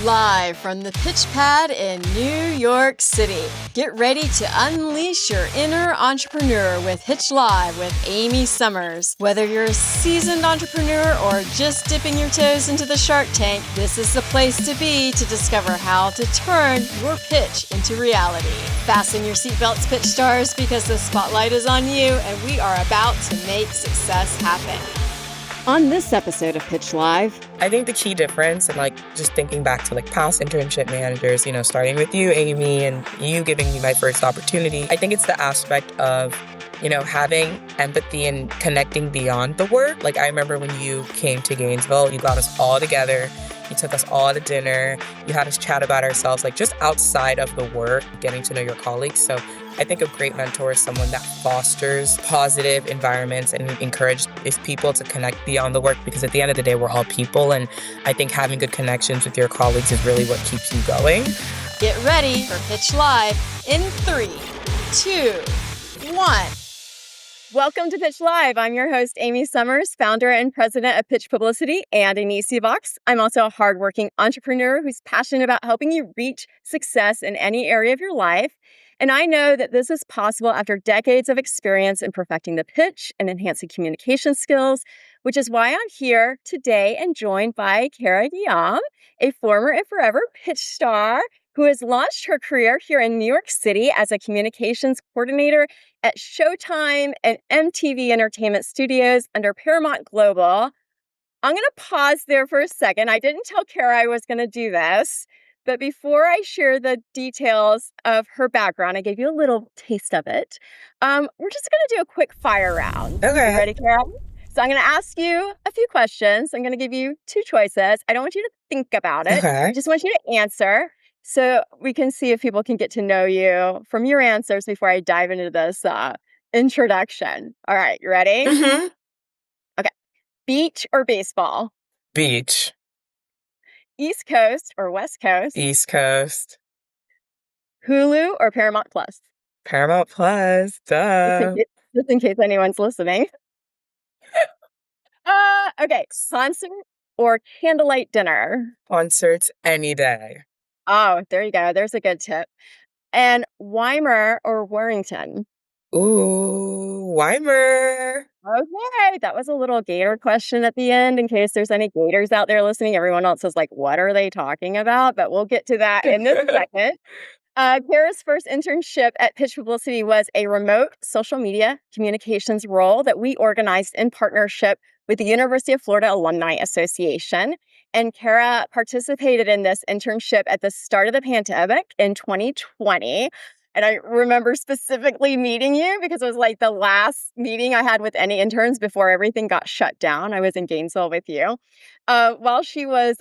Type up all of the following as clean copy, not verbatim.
Live from the pitch pad in New York City. Get ready to unleash your inner entrepreneur with Pitch Live with Amy Summers. Whether you're a seasoned entrepreneur or just dipping your toes into the Shark Tank, this is the place to be to discover how to turn your pitch into reality. Fasten your seatbelts, pitch stars, because the spotlight is on you and we are about to make success happen. On this episode of Pitch Live, I think the key difference, and just thinking back to past internship managers, starting with you, Amy, and you giving me my first opportunity, I think it's the aspect of, having empathy and connecting beyond the work. I remember when you came to Gainesville, you got us all together. You took us all to dinner. You had us chat about ourselves, just outside of the work, getting to know your colleagues. So I think a great mentor is someone that fosters positive environments and encourages people to connect beyond the work, because at the end of the day, we're all people. And I think having good connections with your colleagues is really what keeps you going. Get ready for Pitch Live in 3, 2, 1. Welcome to Pitch Live. I'm your host, Amy Summers, founder and president of Pitch Publicity and Anisi Vox. I'm also a hardworking entrepreneur who's passionate about helping you reach success in any area of your life. And I know that this is possible after decades of experience in perfecting the pitch and enhancing communication skills, which is why I'm here today and joined by Kara Guillaume, a former and forever pitch star who has launched her career here in New York City as a communications coordinator at Showtime and MTV Entertainment Studios under Paramount Global. I'm going to pause there for a second. I didn't tell Kara I was going to do this, but before I share the details of her background, I gave you a little taste of it. We're just going to do a quick fire round. Okay. You ready, Kara? So I'm going to ask you a few questions. I'm going to give you 2 choices. I don't want you to think about it. Okay. I just want you to answer, so we can see if people can get to know you from your answers before I dive into this introduction. All right, you ready? Mm-hmm. Okay. Beach or baseball? Beach. East Coast or West Coast? East Coast. Hulu or Paramount Plus? Paramount Plus. Duh. Just in case anyone's listening. Okay. Concert or candlelight dinner? Concerts any day. Oh, there you go. There's a good tip. And Weimar or Warrington? Ooh, Weimar. Okay, that was a little Gator question at the end in case there's any Gators out there listening. Everyone else is like, what are they talking about? But we'll get to that in this second. Kara's first internship at Pitch Publicity was a remote social media communications role that we organized in partnership with the University of Florida Alumni Association. And Kara participated in this internship at the start of the pandemic in 2020. And I remember specifically meeting you because it was the last meeting I had with any interns before everything got shut down. I was in Gainesville with you while she was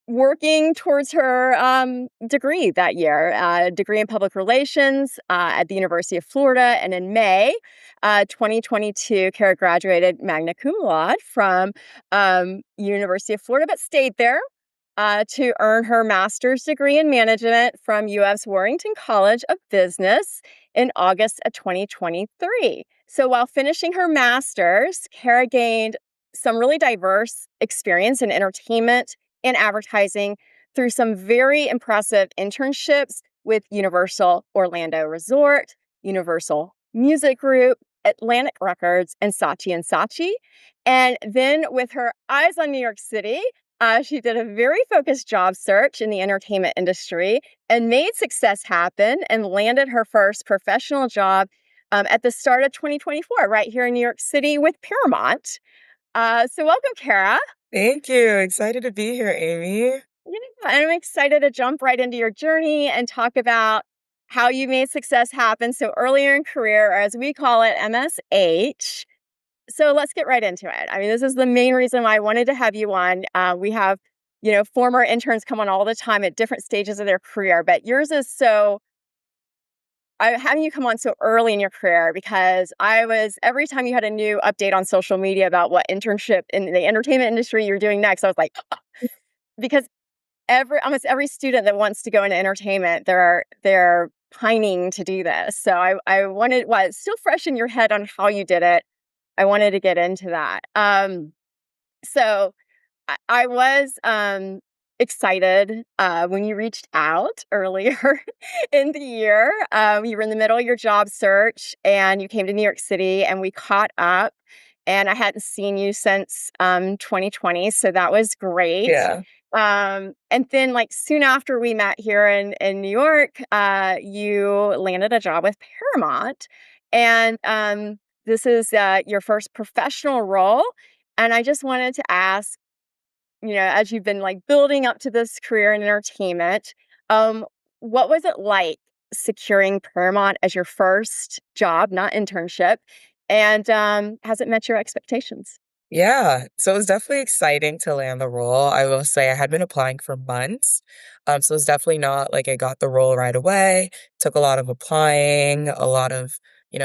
working towards her degree that year, a degree in public relations at the University of Florida. And in May 2022, Kara graduated magna cum laude from University of Florida, but stayed there to earn her master's degree in management from UF's Warrington College of Business in August of 2023. So while finishing her master's, Kara gained some really diverse experience in entertainment and advertising through some very impressive internships with Universal Orlando Resort, Universal Music Group, Atlantic Records, and Saatchi & Saatchi. And then with her eyes on New York City, she did a very focused job search in the entertainment industry and made success happen and landed her first professional job at the start of 2024, right here in New York City with Paramount. So welcome, Kara. Thank you. Excited to be here, Amy. Yeah, and I'm excited to jump right into your journey and talk about how you made success happen so earlier in career, or as we call it, MSH. So let's get right into it. I mean, this is the main reason why I wanted to have you on. We have, former interns come on all the time at different stages of their career, but yours is having you come on so early in your career, because every time you had a new update on social media about what internship in the entertainment industry you're doing next, I was like, because almost every student that wants to go into entertainment, they're pining to do this. So I wanted, it's still fresh in your head on how you did it. I wanted to get into that. So I was excited when you reached out earlier in the year. You were in the middle of your job search and you came to New York City and we caught up. And I hadn't seen you since 2020. So that was great. Yeah. And then, like, soon after we met here in New York, you landed a job with Paramount. And this is your first professional role. And I just wanted to ask, as you've been like building up to this career in entertainment, um, what was it like securing Paramount as your first job, not internship? And has it met your expectations? Yeah, so it was definitely exciting to land the role. I will say I had been applying for months. So it's definitely not like I got the role right away. Took a lot of applying, a lot of,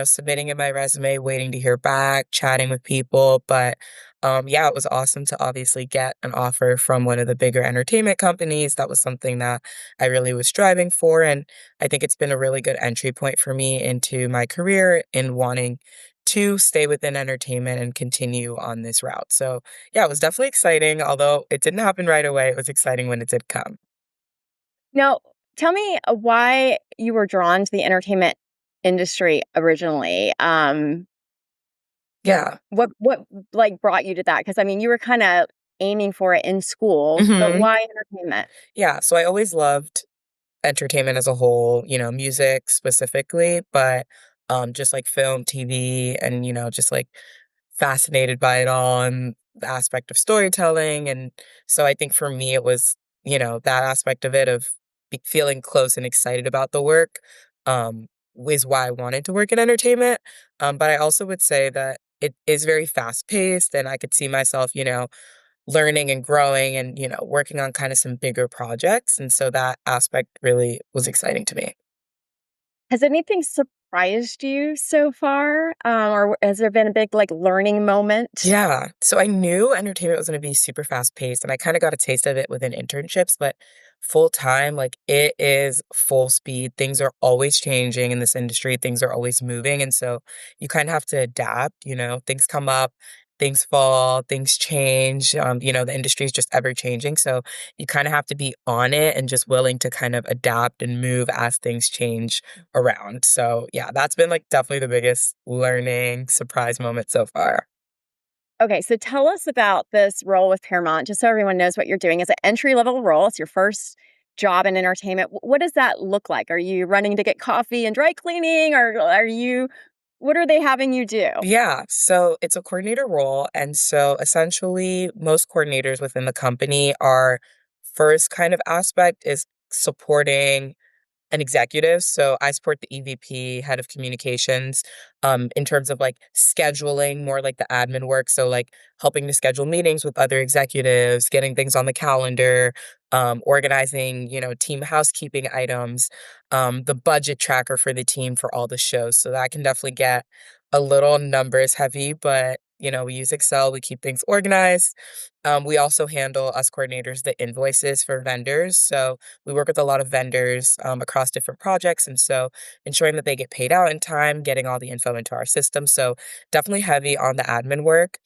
submitting in my resume, waiting to hear back, chatting with people. But yeah, it was awesome to obviously get an offer from one of the bigger entertainment companies. That was something that I really was striving for. And I think it's been a really good entry point for me into my career in wanting to stay within entertainment and continue on this route. So, yeah, it was definitely exciting. Although it didn't happen right away, it was exciting when it did come. Now, tell me why you were drawn to the entertainment industry originally. Yeah. What like brought you to that? Because I mean, you were kind of aiming for it in school, but Hmm. why entertainment? Yeah. So I always loved entertainment as a whole, music specifically, but just like film, TV, and just like fascinated by it all and the aspect of storytelling. And so I think for me, it was, that aspect of it of feeling close and excited about the work um, is why I wanted to work in entertainment. But I also would say that it is very fast paced and I could see myself, learning and growing and, working on kind of some bigger projects. And so that aspect really was exciting to me. Has anything surprised you so far? Or has there been a big like learning moment? Yeah. So I knew entertainment was going to be super fast paced and I kind of got a taste of it within internships, but full time, like it is full speed. Things are always changing in this industry, things are always moving. And so you kind of have to adapt, things come up, things fall, things change. The industry is just ever changing. So you kind of have to be on it and just willing to kind of adapt and move as things change around. So yeah, that's been like definitely the biggest learning surprise moment so far. Okay, so tell us about this role with Paramount, just so everyone knows what you're doing. It's an entry level role. It's your first job in entertainment. What does that look like? Are you running to get coffee and dry cleaning, or what are they having you do? Yeah, so it's a coordinator role. And so essentially, most coordinators within the company are first kind of aspect is supporting an executive. So I support the EVP, head of communications, in terms of like scheduling more like the admin work. So like helping to schedule meetings with other executives, getting things on the calendar, organizing, team housekeeping items, the budget tracker for the team for all the shows. So that can definitely get a little numbers heavy, but we use Excel, we keep things organized. We also handle, us coordinators, the invoices for vendors. So we work with a lot of vendors across different projects. And so ensuring that they get paid out in time, getting all the info into our system. So definitely heavy on the admin work.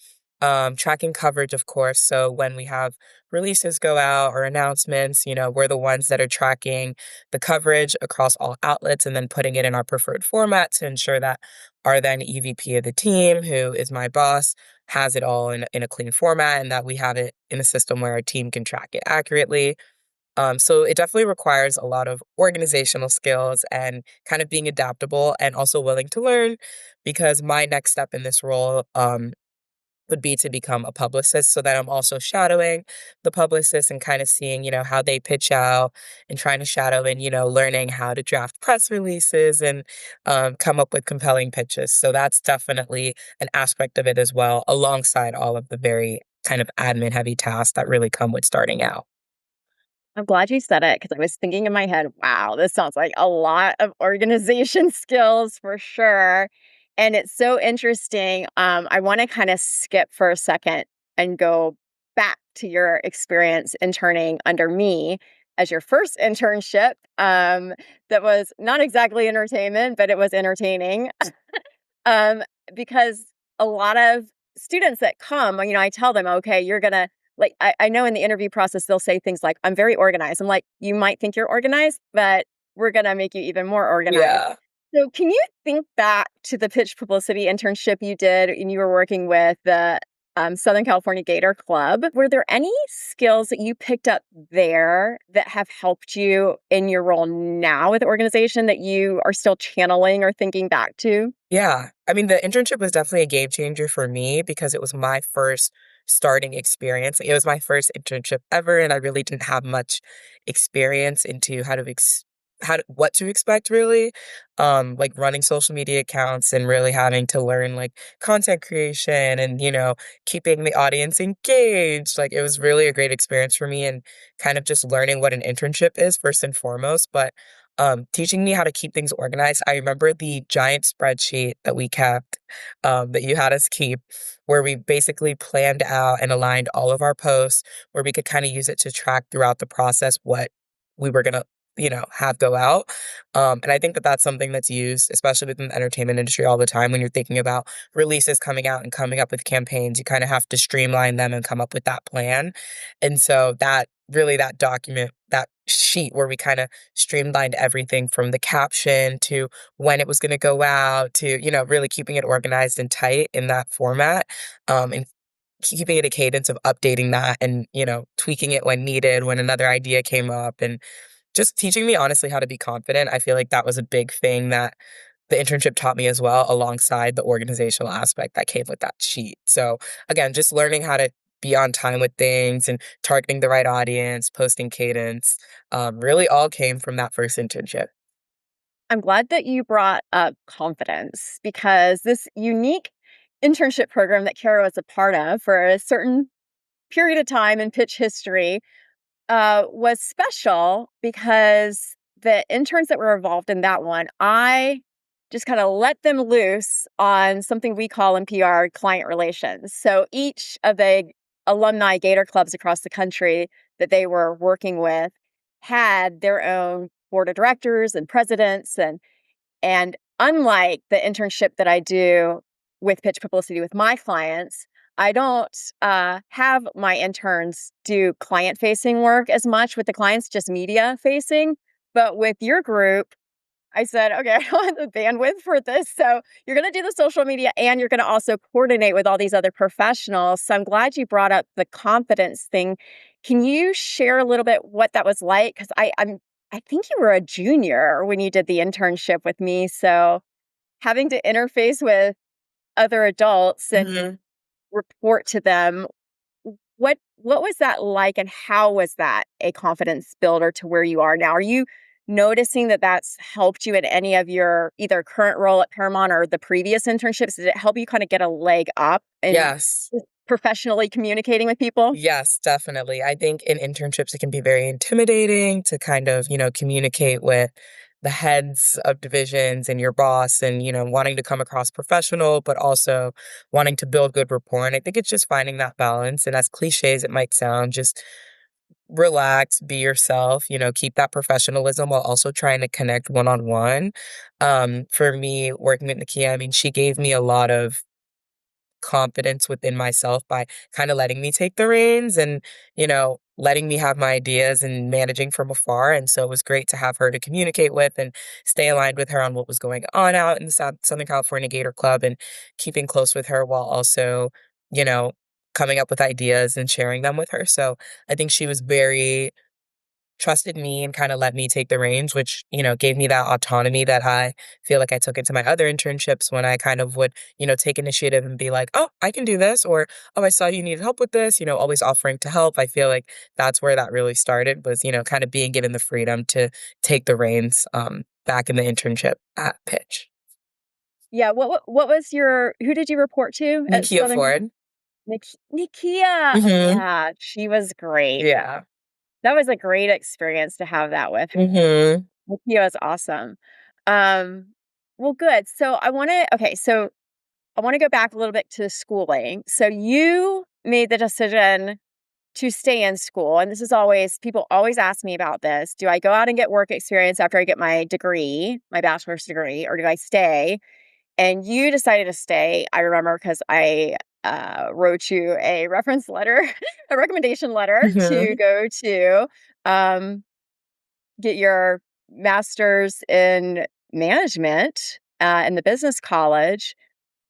Tracking coverage, of course. So when we have releases go out or announcements, we're the ones that are tracking the coverage across all outlets and then putting it in our preferred format to ensure that our then EVP of the team, who is my boss, has it all in a clean format and that we have it in a system where our team can track it accurately. So it definitely requires a lot of organizational skills and kind of being adaptable and also willing to learn because my next step in this role would be to become a publicist so that I'm also shadowing the publicist and kind of seeing, how they pitch out and trying to shadow and, learning how to draft press releases and come up with compelling pitches. So that's definitely an aspect of it as well, alongside all of the very kind of admin heavy tasks that really come with starting out. I'm glad you said it because I was thinking in my head, wow, this sounds like a lot of organization skills for sure. And it's so interesting. I want to kind of skip for a second and go back to your experience interning under me as your first internship. That was not exactly entertainment, but it was entertaining. um, because a lot of students that come, I tell them, okay, you're going to like, I know in the interview process, they'll say things like, I'm very organized. I'm like, you might think you're organized, but we're going to make you even more organized. Yeah. So can you think back to the pitch publicity internship you did and you were working with the Southern California Gator Club? Were there any skills that you picked up there that have helped you in your role now with the organization that you are still channeling or thinking back to? Yeah. I mean, the internship was definitely a game changer for me because it was my first starting experience. It was my first internship ever, and I really didn't have much experience into what to expect really. Like running social media accounts and really having to learn like content creation and, keeping the audience engaged. Like it was really a great experience for me and kind of just learning what an internship is first and foremost. But teaching me how to keep things organized. I remember the giant spreadsheet that we kept, that you had us keep, where we basically planned out and aligned all of our posts, where we could kind of use it to track throughout the process what we were gonna, have go out. And I think that that's something that's used, especially within the entertainment industry, all the time when you're thinking about releases coming out and coming up with campaigns. You kind of have to streamline them and come up with that plan. And so that document, that sheet where we kind of streamlined everything from the caption to when it was going to go out to, really keeping it organized and tight in that format. And keeping it a cadence of updating that and, tweaking it when needed, when another idea came up, and just teaching me honestly how to be confident. I feel like that was a big thing that the internship taught me as well, alongside the organizational aspect that came with that sheet. So again, just learning how to be on time with things and targeting the right audience, posting cadence, really all came from that first internship. I'm glad that you brought up confidence because this unique internship program that Kara was a part of for a certain period of time in pitch history was special because the interns that were involved in that one, I just kind of let them loose on something we call in PR client relations. So each of the alumni Gator clubs across the country that they were working with had their own board of directors and presidents and unlike the internship that I do with pitch publicity with my clients, I don't have my interns do client facing work as much with the clients, just media facing. But with your group, I said, okay, I don't have the bandwidth for this. So you're going to do the social media and you're going to also coordinate with all these other professionals. So I'm glad you brought up the confidence thing. Can you share a little bit what that was like? Because I think you were a junior when you did the internship with me. So having to interface with other adults and Mhm. report to them, what was that like and how was that a confidence builder to where you are now? Are you noticing that that's helped you in any of your either current role at Paramount or the previous internships? Did it help you kind of get a leg up in Yes. professionally communicating with people? Yes, definitely. I think in internships, it can be very intimidating to kind of, communicate with the heads of divisions and your boss and, wanting to come across professional, but also wanting to build good rapport. And I think it's just finding that balance. And as cliche as it might sound, just relax, be yourself, keep that professionalism while also trying to connect one on one. For me, working with Nakia, I mean, she gave me a lot of confidence within myself by kind of letting me take the reins and, letting me have my ideas and managing from afar. And so it was great to have her to communicate with and stay aligned with her on what was going on out in the Southern California Gator Club and keeping close with her while also, you know, coming up with ideas and sharing them with her. So I think she was very trusted me and kinda let me take the reins, which, gave me that autonomy that I feel like I took into my other internships when I kind of would, take initiative and be like, "Oh, I can do this," or, "Oh, I saw you needed help with this," always offering to help. I feel like that's where that really started was, kind of being given the freedom to take the reins, back in the internship at Pitch. Yeah, what was your who did you report to at Nakia Southern Ford. Nikia? Oh, Mhm. yeah, she was great. Yeah. That was a great experience to have that with her. Mhm. Nikia was awesome. Um, well, good. So I wanna go back a little bit to schooling. So you made the decision to stay in school, and this is always people always ask me about this. Do I go out and get work experience after I get my degree, my bachelor's degree, or do I stay? And you decided to stay, I remember, because I wrote you a reference letter, a recommendation letter to Mhm. go to um, get your master's in management in the business college.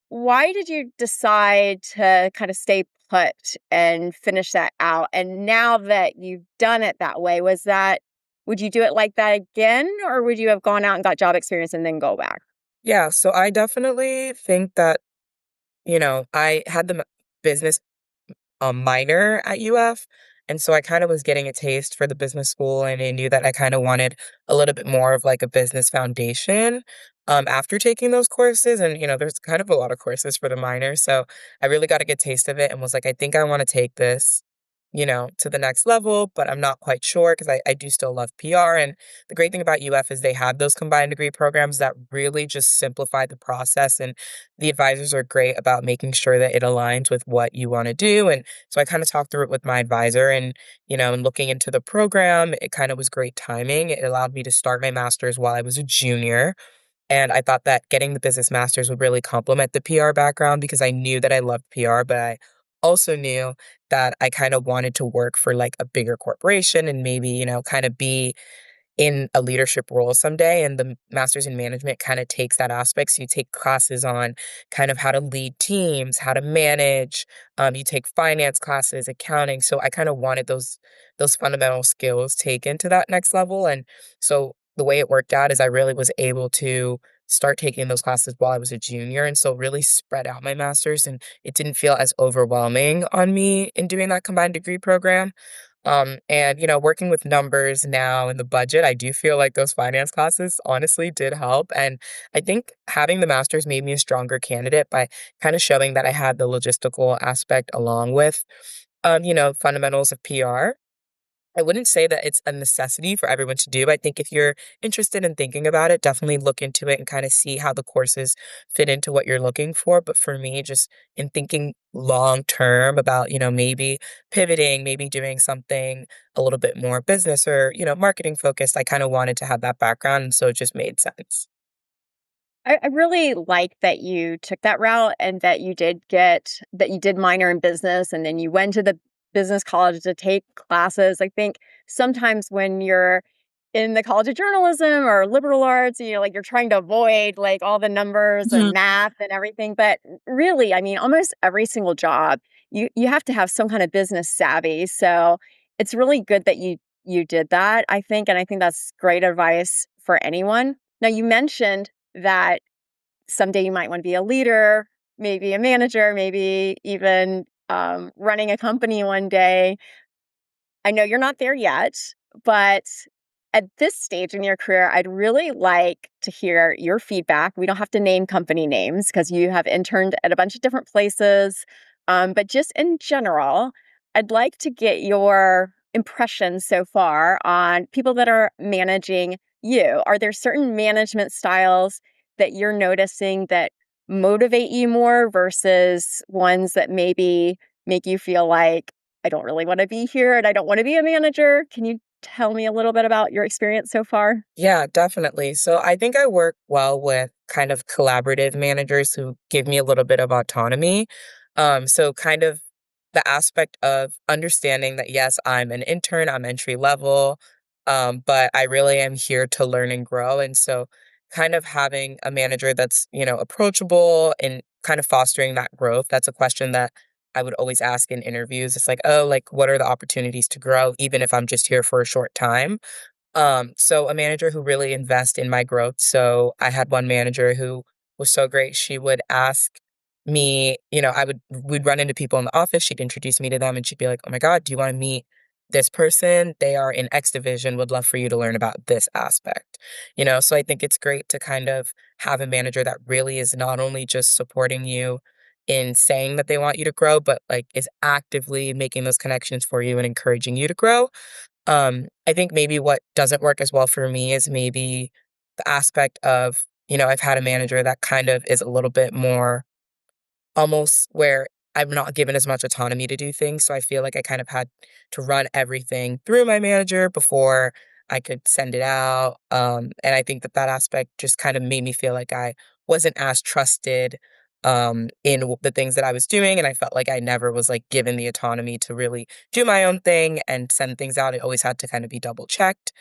Why did you decide to kind of stay put and finish that out? And now that you've done it that way, would you do it like that again, or would you have gone out and got job experience and then go back? Yeah, so I definitely think that, I had the business a minor at UF. And so I kind of was getting a taste for the business school, and I knew that I kind of wanted a little bit more of like a business foundation after taking those courses. And, there's kind of a lot of courses for the minor. So I really got a good taste of it and was like, I think I want to take this, to the next level, but I'm not quite sure because I do still love PR. And the great thing about UF is they have those combined degree programs that really just simplify the process. And the advisors are great about making sure that it aligns with what you want to do. And so I kind of talked through it with my advisor and, and looking into the program, it kind of was great timing. It allowed me to start my master's while I was a junior. And I thought that getting the business master's would really complement the PR background because I knew that I loved PR, but I also knew that I kind of wanted to work for like a bigger corporation and maybe, kind of be in a leadership role someday, and the master's in management kind of takes that aspect. So you take classes on kind of how to lead teams, how to manage. You take finance classes, accounting. So I kind of wanted those fundamental skills taken to that next level. And so the way it worked out is I really was able to start taking those classes while I was a junior, and so really spread out my master's, and it didn't feel as overwhelming on me in doing that combined degree program. And working with numbers now in the budget, I do feel like those finance classes honestly did help. And I think having the master's made me a stronger candidate by kind of showing that I had the logistical aspect along with, fundamentals of PR. I wouldn't say that it's a necessity for everyone to do. I think if you're interested in thinking about it, definitely look into it and kind of see how the courses fit into what you're looking for. But for me, just in thinking long term about, maybe pivoting, maybe doing something a little bit more business or, marketing focused, I kind of wanted to have that background. And so it just made sense. I really like that you took that route and that you did minor in business and then you went to the business college to take classes. I think sometimes when you're in the College of Journalism or liberal arts, like you're trying to avoid like all the numbers and Mhm. math and everything. But really, I mean, almost every single job, you have to have some kind of business savvy. So it's really good that you did that, I think. And I think that's great advice for anyone. Now you mentioned that someday you might want to be a leader, maybe a manager, maybe even running a company one day. I know you're not there yet, but at this stage in your career, I'd really like to hear your feedback. We don't have to name company names because you have interned at a bunch of different places. But just in general, I'd like to get your impressions so far on people that are managing you. Are there certain management styles that you're noticing that motivate you more versus ones that maybe make you feel like, I don't really want to be here and I don't want to be a manager? Can you tell me a little bit about your experience so far? Yeah, definitely. So I think I work well with kind of collaborative managers who give me a little bit of autonomy. So kind of the aspect of understanding that yes, I'm an intern, I'm entry level, but I really am here to learn and grow. And so kind of having a manager that's, approachable and kind of fostering that growth. That's a question that I would always ask in interviews. It's like, oh, like what are the opportunities to grow, even if I'm just here for a short time? So a manager who really invest in my growth. So I had one manager who was so great. She would ask me, we'd run into people in the office. She'd introduce me to them and she'd be like, oh my God, do you want to meet this person? They are in X division, would love for you to learn about this aspect. So I think it's great to kind of have a manager that really is not only just supporting you in saying that they want you to grow, but like is actively making those connections for you and encouraging you to grow. I think maybe what doesn't work as well for me is maybe the aspect of, I've had a manager that kind of is a little bit more almost where I'm not given as much autonomy to do things. So I feel like I kind of had to run everything through my manager before I could send it out. And I think that that aspect just kind of made me feel like I wasn't as trusted the things that I was doing, and I felt like I never was like given the autonomy to really do my own thing and send things out. It always had to kind of be double checked.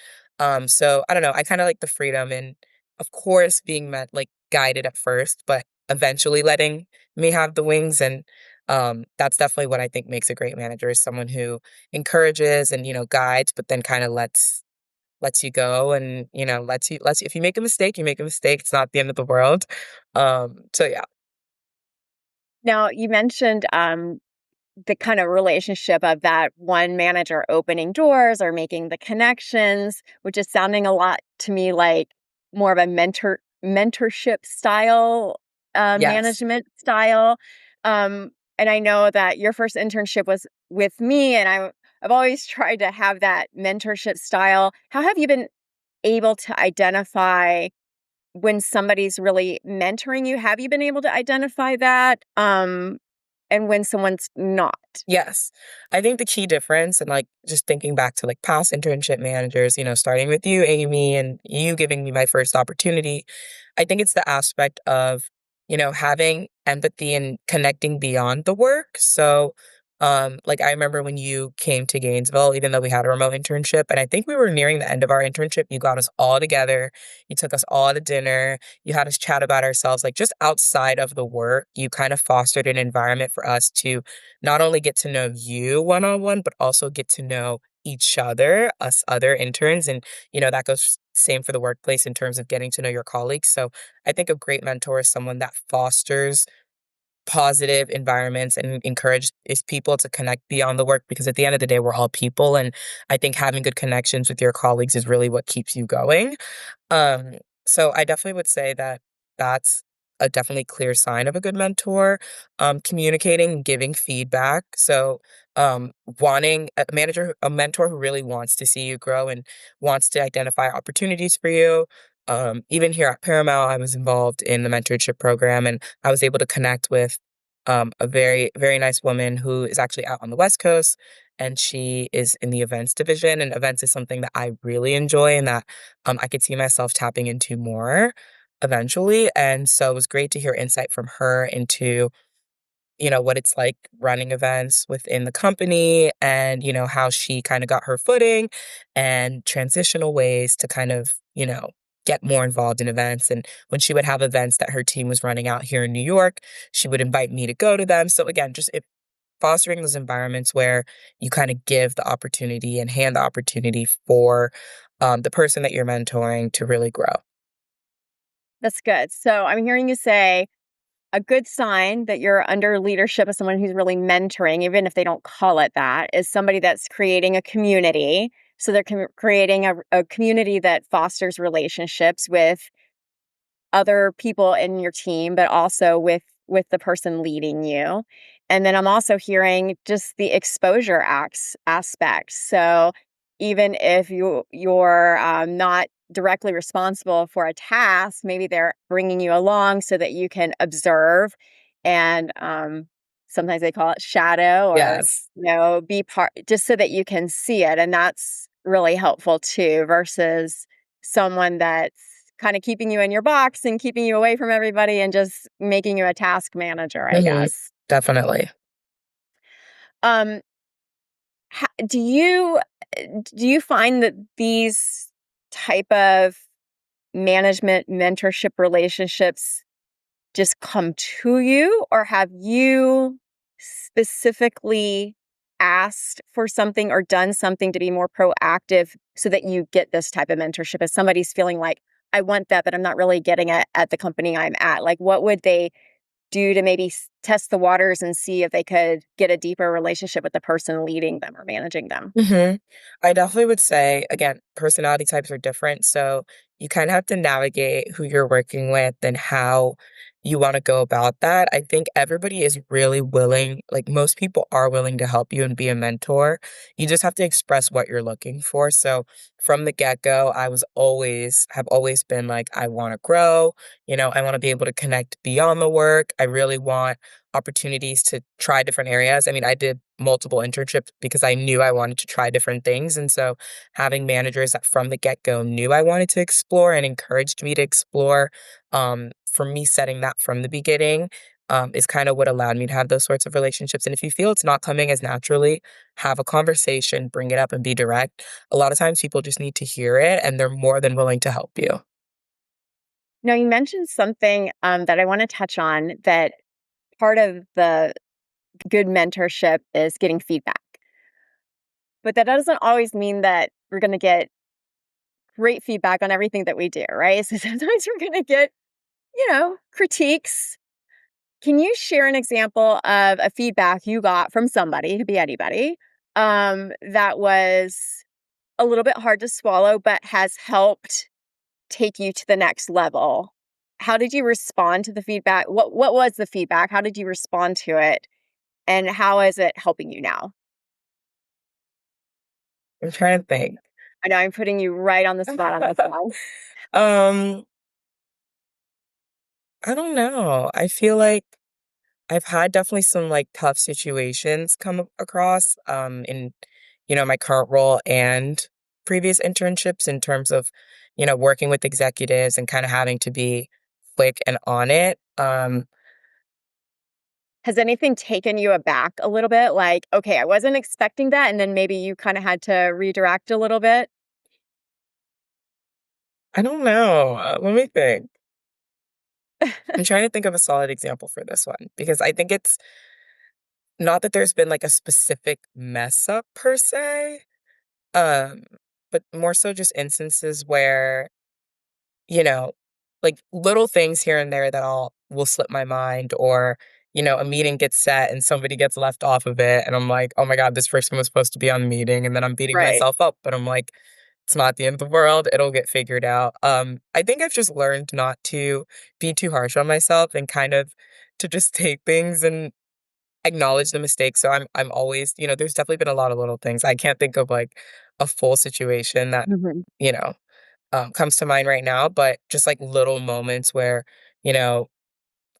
So I don't know. I kind of like the freedom and, of course, being met like guided at first, but eventually letting me have the wings. And that's definitely what I think makes a great manager is someone who encourages and guides, but then kind of lets you go and lets you if you make a mistake, you make a mistake. It's not the end of the world. So yeah. Now, you mentioned the kind of relationship of that one manager opening doors or making the connections, which is sounding a lot to me like more of a mentorship style, Yes. management style. And I know that your first internship was with me, and I've always tried to have that mentorship style. How have you been able to identify when somebody's really mentoring you? Have you been able to identify that? And when someone's not? Yes. I think the key difference and, like, just thinking back to, like, past internship managers, starting with you, Amy, and you giving me my first opportunity, I think it's the aspect of, having empathy and connecting beyond the work. So, like, I remember when you came to Gainesville, even though we had a remote internship, and I think we were nearing the end of our internship, you got us all together, you took us all to dinner, you had us chat about ourselves, like, just outside of the work, you kind of fostered an environment for us to not only get to know you one on one, but also get to know each other, us other interns. And, that goes same for the workplace in terms of getting to know your colleagues. So I think a great mentor is someone that fosters positive environments and encourage is people to connect beyond the work because at the end of the day we're all people, and I think having good connections with your colleagues is really what keeps you going. um, so I definitely would say that that's a definitely clear sign of a good mentor. Communicating, giving feedback. So, wanting a mentor who really wants to see you grow and wants to identify opportunities for you. Even here at Paramount, I was involved in the mentorship program, and I was able to connect with a very, very nice woman who is actually out on the West Coast, and she is in the events division. And events is something that I really enjoy and that I could see myself tapping into more eventually. And so it was great to hear insight from her into, what it's like running events within the company and, how she kind of got her footing and transitional ways to kind of, get more involved in events. And when she would have events that her team was running out here in New York, she would invite me to go to them. So again, just fostering those environments where you kind of give the opportunity and hand the opportunity for the person that you're mentoring to really grow. That's good. So I'm hearing you say a good sign that you're under leadership of someone who's really mentoring, even if they don't call it that, is somebody that's creating a community. So they're creating a community that fosters relationships with other people in your team, but also with the person leading you. And then I'm also hearing just the exposure aspect. So even if you're not directly responsible for a task, maybe they're bringing you along so that you can observe and sometimes they call it shadow or Yes. be part just so that you can see it, and that's really helpful too versus someone that's kind of keeping you in your box and keeping you away from everybody and just making you a task manager, I Mhm. guess. Definitely. Um, do you find that these type of management mentorship relationships just come to you, or have you specifically asked for something or done something to be more proactive so that you get this type of mentorship? If somebody's feeling like, I want that, but I'm not really getting it at the company I'm at, like what would they do to maybe test the waters and see if they could get a deeper relationship with the person leading them or managing them? Mhm. I definitely would say, again, personality types are different, so you kinda have to navigate who you're working with and how you wanna go about that. I think everybody is really willing like, most people are willing to help you and be a mentor. You just have to express what you're looking for. So, from the get-go, have always been like, "I wanna grow," "I wanna be able to connect beyond the work." I really want opportunities to try different areas. I mean, I did multiple internships because I knew I wanted to try different things. And so having managers that from the get go knew I wanted to explore and encouraged me to explore, for me, setting that from the beginning, is kind of what allowed me to have those sorts of relationships. And if you feel it's not coming as naturally, have a conversation, bring it up, and be direct. A lot of times people just need to hear it, and they're more than willing to help you. Now, you mentioned something that I want to touch on, that part of the good mentorship is getting feedback. But that doesn't always mean that we're going to get great feedback on everything that we do, right? So sometimes we're going to get, critiques. Can you share an example of a feedback you got from somebody, it could be anybody, that was a little bit hard to swallow, but has helped take you to the next level? How did you respond to the feedback? What was the feedback? How did you respond to it? And how is it helping you now? I'm trying to think. I know I'm putting you right on the spot on this one. um, I don't know. I feel like I've had definitely some, like, tough situations come across, in, my current role and previous internships in terms of, working with executives and kinda having to be quick and on it. Has anything taken you aback a little bit? Like, okay, I wasn't expecting that, and then maybe you kinda had to redirect a little bit? I don't know, let me think. I'm trying to think of a solid example for this one because I think it's not that there's been, like, a specific mess up per se, um, but more so just instances where you know, like little things here and there that I'll will slip my mind or, a meeting gets set and somebody gets left off of it and I'm like, "Oh my god, this person was supposed to be on the meeting," and then I'm beating Right. myself up, but I'm like, "It's not the end of the world, it'll get figured out." I think I've just learned not to be too harsh on myself and kind of to just take things and acknowledge the mistakes, so I'm always there's definitely been a lot of little things. I can't think of, like, a full situation that, Mhm. you know comes to mind right now, but just like little moments where, you know,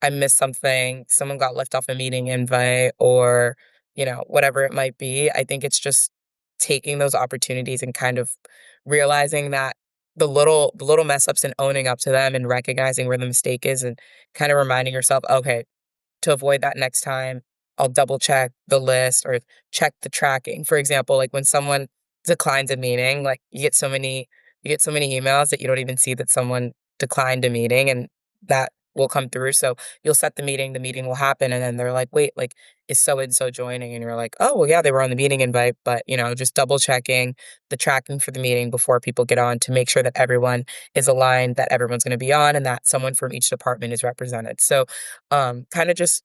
I missed something, someone got left off a meeting invite or, whatever it might be. I think it's just taking those opportunities and kind of realizing that the little mess ups and owning up to them and recognizing where the mistake is and kind of reminding yourself, okay, to avoid that next time, I'll double check the list or check the tracking. For example, like when someone declines a meeting, like you get so many emails that you don't even see that someone declined a meeting and that will come through. So you'll set the meeting will happen, and then they're like, wait, like, is so and so joining? And you're like, oh well yeah, they were on the meeting invite, but just double checking the tracking for the meeting before people get on to make sure that everyone is aligned, that everyone's gonna be on, and that someone from each department is represented. So kind of just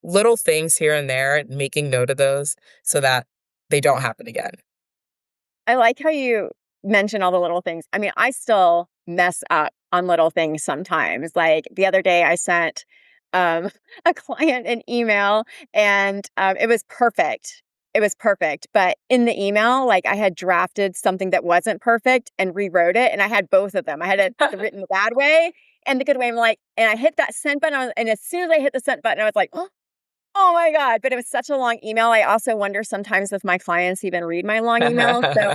little things here and there, making note of those so that they don't happen again. I like how you mention all the little things. I mean, I still mess up on little things sometimes. Like the other day, I sent um, a client an email and it was perfect. It was perfect. But in the email, like I had drafted something that wasn't perfect and rewrote it. And I had both of them. I had it written the bad way and the good way. I'm like, and I hit that send button. And as soon as I hit the send button, I was like, oh my God. But it was such a long email. I also wonder sometimes if my clients even read my long emails. So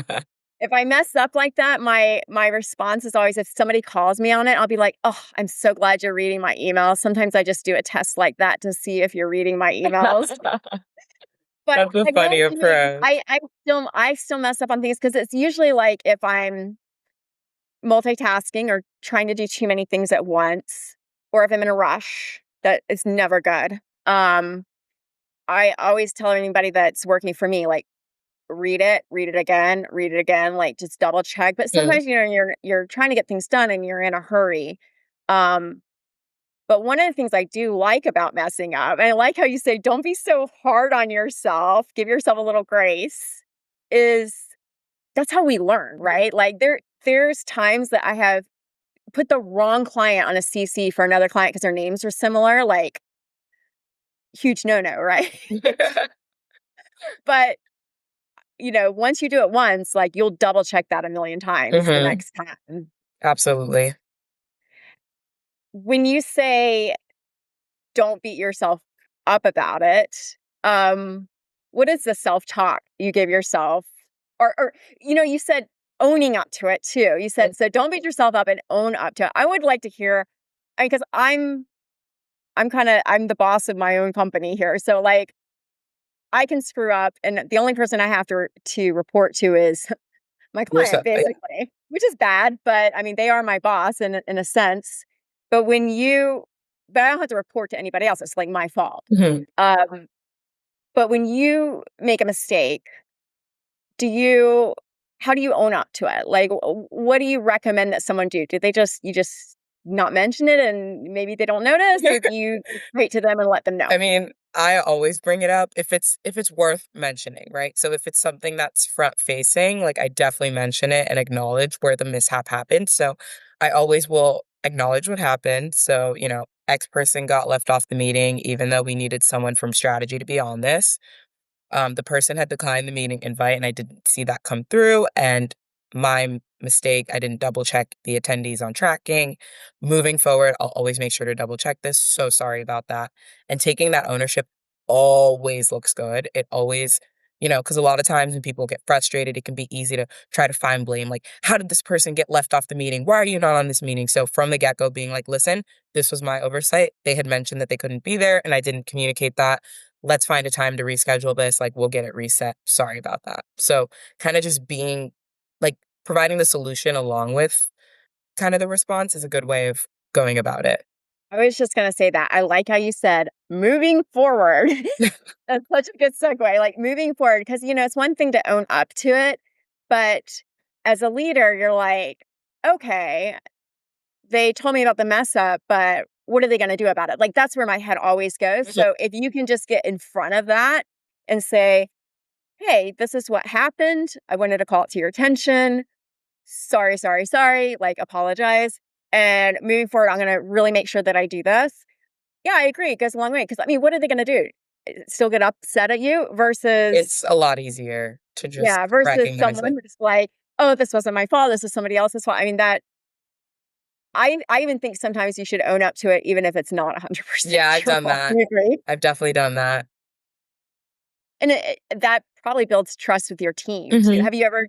if I mess up like that, my response is always if somebody calls me on it, I'll be like, "Oh, I'm so glad you're reading my emails." Sometimes I just do a test like that to see if you're reading my emails. But That's a I funny will admit, approach. I still mess up on things because it's usually like if I'm multitasking or trying to do too many things at once, or if I'm in a rush, that is never good. Um, I always tell anybody that's working for me, like, read it again, like, just double check, but Mhm. sometimes, you're trying to get things done and you're in a hurry. Um, but one of the things I do like about messing up, and I like how you say, "Don't be so hard on yourself, give yourself a little grace," is that's how we learn, right? Like, there's times that I have put the wrong client on a CC for another client because their names are similar, like, huge no-no, right? But once you do it once, like, you'll double check that a million times the Mhm. next time. Absolutely. When you say don't beat yourself up about it, um, what is the self-talk you give yourself? Or you said owning up to it too. You Mm. said, so don't beat yourself up and own up to it. I would like to hear, because I'm the boss of my own company here. So like I can screw up and the only person I have to report to is my client Yourself, yeah. basically, which is bad, but I mean they are my boss in a sense. But but I don't have to report to anybody else. It's like my fault. Mhm. Um but when you make a mistake, do you how do you own up to it? Like what do you recommend that someone do? Do they just not mention it and maybe they don't notice, or do you write to them and let them know? I mean, I always bring it up if it's worth mentioning, right? So if it's something that's front facing, like I definitely mention it and acknowledge where the mishap happened. So I always will acknowledge what happened. So, X person got left off the meeting, even though we needed someone from strategy to be on this. The person had declined the meeting invite, and I didn't see that come through. And mistake, I didn't double check the attendees on tracking. Moving forward, I'll always make sure to double check this. So sorry about that. And taking that ownership always looks good. It always, because a lot of times when people get frustrated, it can be easy to try to find blame. Like, how did this person get left off the meeting? Why are you not on this meeting? So from the get go, being like, listen, this was my oversight. They had mentioned that they couldn't be there, and I didn't communicate that. Let's find a time to reschedule this. Like, we'll get it reset. Sorry about that. So, kind of just being like providing the solution along with kind of the response is a good way of going about it. I was just gonna say that. I like how you said moving forward. That's such a good segue. Like moving forward, because it's one thing to own up to it, but as a leader, you're like, okay, they told me about the mess up, but what are they gonna do about it? Like that's where my head always goes. Mhm. So if you can just get in front of that and say, hey, this is what happened. I wanted to call it to your attention. Sorry, sorry, sorry. Like apologize. And moving forward, I'm gonna really make sure that I do this. Yeah, I agree. It goes a long way because I mean, what are they going to do? Still get upset at you versus It's a lot easier to just yeah, versus recognize someone like, who's like, oh, this wasn't my fault. This is somebody else's fault. I mean, that I even think sometimes you should own up to it, even if it's not 100% yeah, I've your done fault. Do that. you agree? I've definitely done that. And that probably builds trust with your team too. Mhm. Have you ever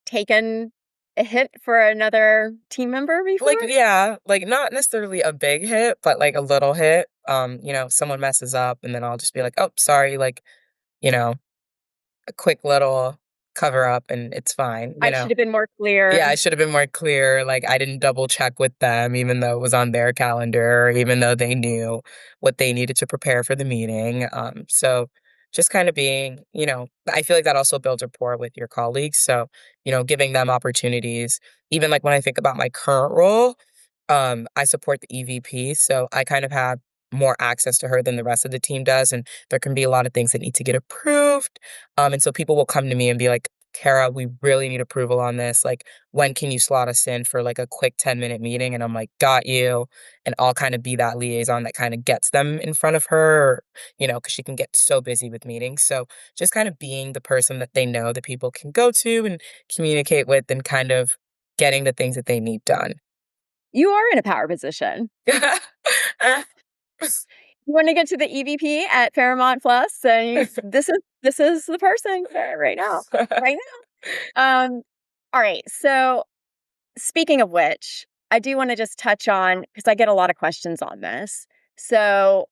taken a hit for another team member Like, before? yeah, like not necessarily a big hit, but like a little hit. Someone messes up and then I'll just be like, oh, sorry, like, you know, a quick little cover up and it's fine, I should have been more Yeah, clear. I should have been more clear, like, I didn't double check with them even though it was on their calendar, even though they knew what they needed to prepare for the meeting, so just kinda being I feel like that also builds rapport with your colleagues, so, giving them opportunities. Even, like, when I think about my current role, I support the EVP, so I kind of have more access to her than the rest of the team does, and there can be a lot of things that need to get approved, and so people will come to me and be like, "Kara, we really need approval on this, like, when can you slot us in for, like, a quick 10-minute meeting?" And I'm like, "Got you," and I'll kinda be that liaison that kinda gets them in front of her, because she can get so busy with meetings, so just kind of being the person that they know that people can go to and communicate with and kind of getting the things that they need done. You are in a power position. Uh, You want to get to the EVP at Paramount Plus, and this is the person right now, right now. All right. So speaking of which, I do want to just touch on because I get a lot of questions on this. So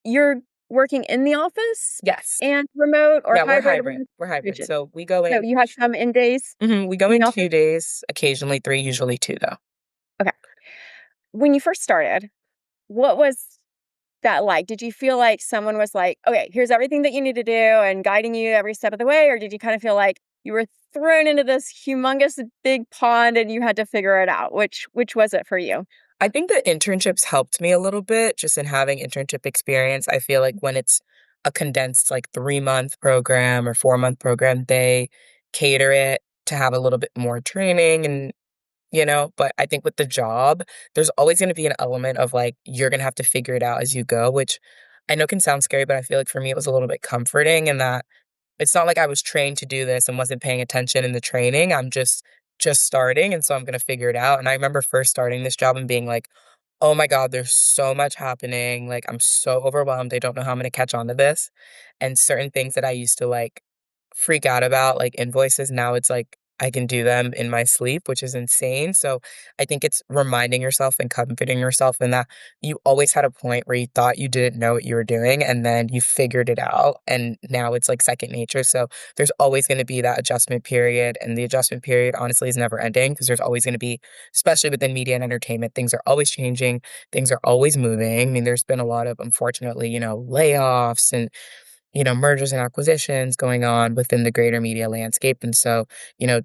you're working in the office Yes. and remote or Yeah, we're hybrid? hybrid. We're hybrid. Rigid. So we go So in you have some in days we go in in the 2 office. days, occasionally 3, usually 2 though. Okay. When you first started, what was that like? Did you feel like someone was like, "Okay, here's everything that you need to do," and guiding you every step of the way? Or did you kind of feel like you were thrown into this humongous big pond and you had to figure it out? Which was it for you? I think the internships helped me a little bit just in having internship experience. I feel like when it's a condensed, like, 3-month program or 4-month program, they cater it to have a little bit more training but I think with the job, there's always gonna be an element of, like, you're gonna have to figure it out as you go, which I know can sound scary, but I feel like for me, it was a little bit comforting in that it's not like I was trained to do this and wasn't paying attention in the training. I'm just starting, and so I'm gonna figure it out, and I remember first starting this job and being like, "Oh my god, there's so much happening, like, I'm so overwhelmed, I don't know how I'm gonna catch on to this." And certain things that I used to, like, freak out about, like invoices, now it's like I can do them in my sleep, which is insane. So I think it's reminding yourself and comforting yourself in that you always had a point where you thought you didn't know what you were doing and then you figured it out. And now it's like second nature. So there's always going to be that adjustment period. And the adjustment period, honestly, is never ending because there's always going to be, especially within media and entertainment, things are always changing, things are always moving. I mean, there's been a lot of, unfortunately, layoffs and mergers and acquisitions going on within the greater media landscape. And so,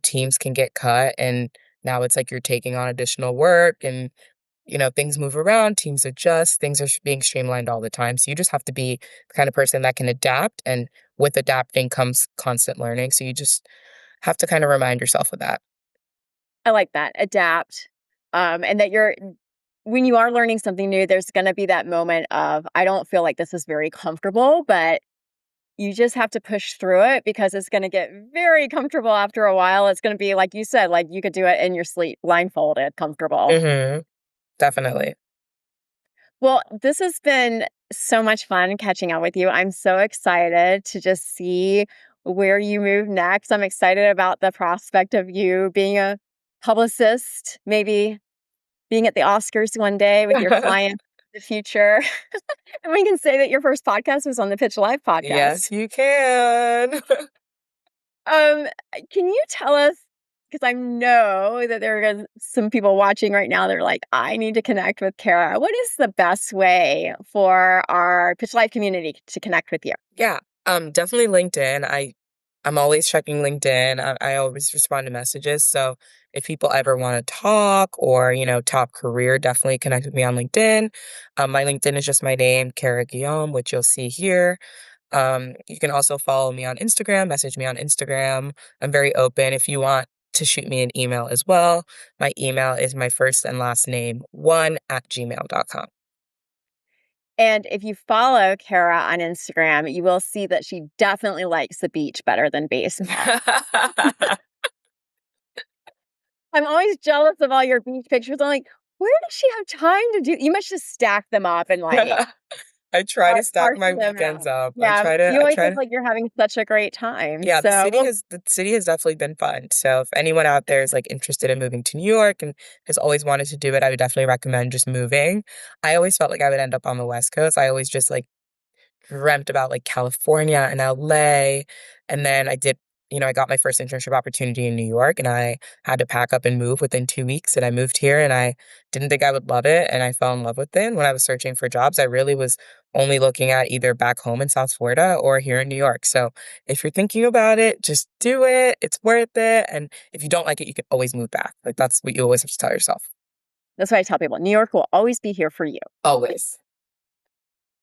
teams can get cut and now it's like you're taking on additional work and, things move around, teams adjust, things are being streamlined all the time. So you just have to be the kind of person that can adapt. And with adapting comes constant learning. So you just have to kind of remind yourself of that. I like that. Adapt. And that when you are learning something new, there's going to be that moment of, I don't feel like this is very comfortable, but you just have to push through it because it's going to get very comfortable after a while. It's going to be, like you said, like you could do it in your sleep, blindfolded, comfortable. Hmm. Definitely. Well, this has been so much fun catching up with you. I'm so excited to just see where you move next. I'm excited about the prospect of you being a publicist, maybe being at the Oscars one day with your client in the future. And we can say that your first podcast was on the Pitch Live podcast. Yes, you can. Um, can you tell us, because I know that there are some people watching right now, they're like, I need to connect with Kara. What is the best way for our Pitch Live community to connect with you? Yeah, definitely LinkedIn. I'm always checking LinkedIn. I always respond to messages. So if people ever want to talk or, top career, definitely connect with me on LinkedIn. My LinkedIn is just my name, Kara Guillaume, which you'll see here. You can also follow me on Instagram, message me on Instagram. I'm very open. If you want to shoot me an email as well, my email is my first and last name, 1@gmail.com. And if you follow Kara on Instagram, you will see that she definitely likes the beach better than baseball. I'm always jealous of all your beach pictures. I'm like, where does she have time to do? You must just stack them up and like I try to stack my parcel them weekends out. up. Yeah, you I always try look to like you're having such a great time. Yeah, So, well, the city has definitely been fun. So if anyone out there is like interested in moving to New York and has always wanted to do it, I would definitely recommend just moving. I always felt like I would end up on the West Coast. I always just like dreamt about like California and LA. And then I got my first internship opportunity in New York and I had to pack up and move within 2 weeks. And I moved here and I didn't think I would love it. And I fell in love with it. And when I was searching for jobs, I really was only looking at either back home in South Florida or here in New York. So if you're thinking about it, just do it. It's worth it. And if you don't like it, you can always move back. Like that's what you always have to tell yourself. that's what I tell people. New York will always be here for you. Always.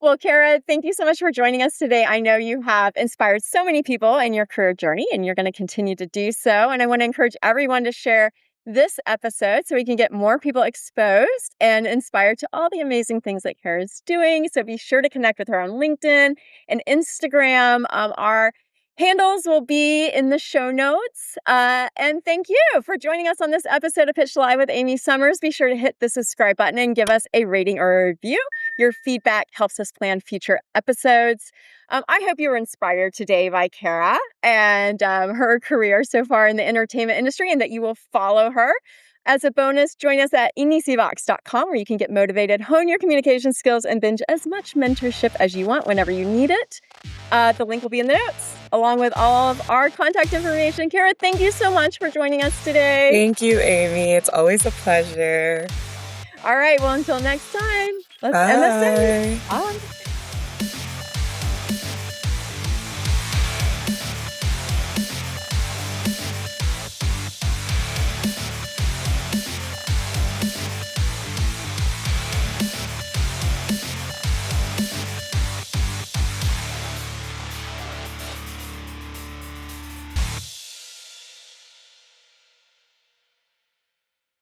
Well, Kara, thank you so much for joining us today. I know you have inspired so many people in your career journey, and you're going to continue to do so. And I want to encourage everyone to share this episode so we can get more people exposed and inspired to all the amazing things that Kara is doing. So be sure to connect with her on LinkedIn and Instagram. Our handles will be in the show notes. And thank you for joining us on this episode of Pitch Live with Amy Summers. Be sure to hit the subscribe button and give us a rating or a review. Your feedback helps us plan future episodes. I hope you were inspired today by Kara and her career so far in the entertainment industry and that you will follow her. As a bonus, join us at inicivox.com where you can get motivated, hone your communication skills, and binge as much mentorship as you want whenever you need it. The link will be in the notes, along with all of our contact information. Kara, thank you so much for joining us today. Thank you, Amy. It's always a pleasure. All right, well, until next time, let's Bye. MSA. Bye.